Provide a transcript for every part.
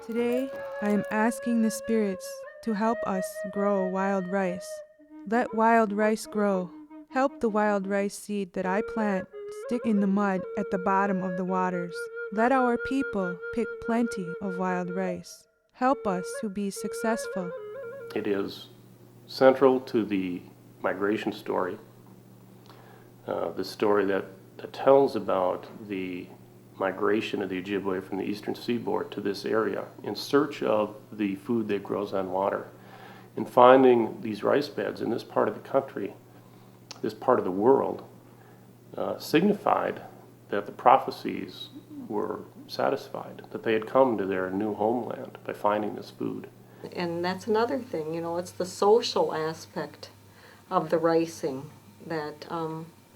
Today, I am asking the spirits to help us grow wild rice. Let wild rice grow. Help the wild rice seed that I plant stick in the mud at the bottom of the waters. Let our people pick plenty of wild rice. Help us to be successful. It is central to the migration story, the story that tells about the migration of the Ojibwe from the eastern seaboard to this area in search of the food that grows on water. And finding these rice beds in this part of the country, this part of the world, signified that the prophecies were satisfied, that they had come to their new homeland by finding this food. And that's another thing, it's the social aspect of the ricing that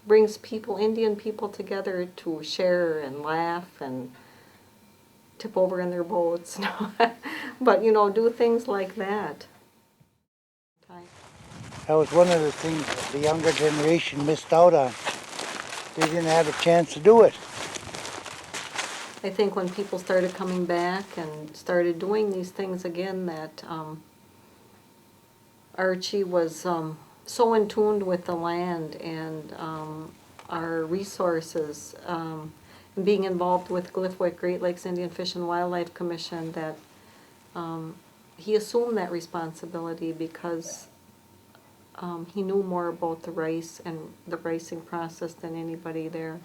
brings people, Indian people, together to share and laugh and tip over in their boats. But, do things like that. That was one of the things that the younger generation missed out on. They didn't have a chance to do it. I think when people started coming back and started doing these things again, that Archie was so in tune with the land and our resources, and being involved with Gliffwick Great Lakes Indian Fish and Wildlife Commission, that he assumed that responsibility because he knew more about the rice and the ricing process than anybody there.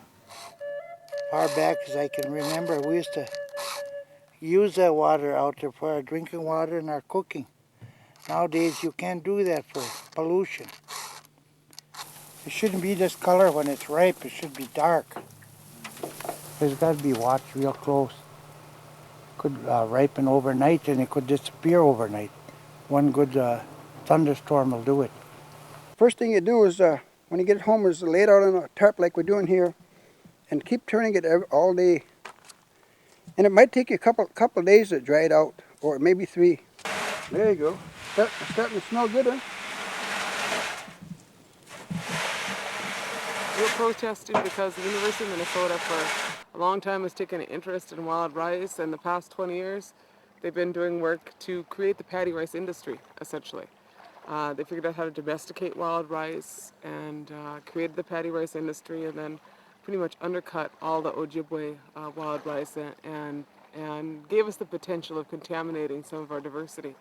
Far back as I can remember, we used to use that water out there for our drinking water and our cooking. Nowadays you can't do that for pollution. It shouldn't be this color when it's ripe, it should be dark. It's got to be watched real close. Could ripen overnight and it could disappear overnight. One good thunderstorm will do it. First thing you do is, when you get home, is lay it out on a tarp like we're doing here and keep turning it all day. And it might take you a couple days to dry it out, or maybe 3. There you go. It's starting to smell good, huh? We're protesting because the University of Minnesota for a long time has taken an interest in wild rice, and the past 20 years they've been doing work to create the paddy rice industry, essentially. They figured out how to domesticate wild rice and created the paddy rice industry, and then pretty much undercut all the Ojibwe wild rice and gave us the potential of contaminating some of our diversity.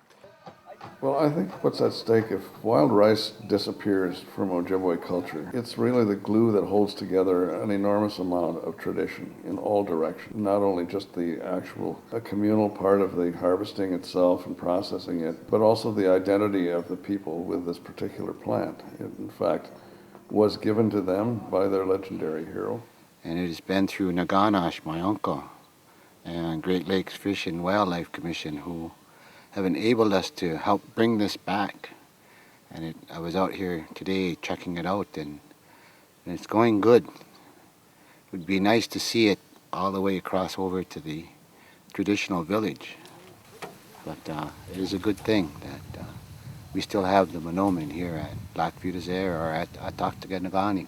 Well, I think what's at stake if wild rice disappears from Ojibwe culture, it's really the glue that holds together an enormous amount of tradition in all directions. Not only just the actual communal part of the harvesting itself and processing it, but also the identity of the people with this particular plant. It, in fact, was given to them by their legendary hero. And it has been through Naganash, my uncle, and Great Lakes Fish and Wildlife Commission, who have enabled us to help bring this back. And I was out here today checking it out, and it's going good. It would be nice to see it all the way across over to the traditional village. But it is a good thing that we still have the Manoomin here at Lac Vieux des Air or at Nagani.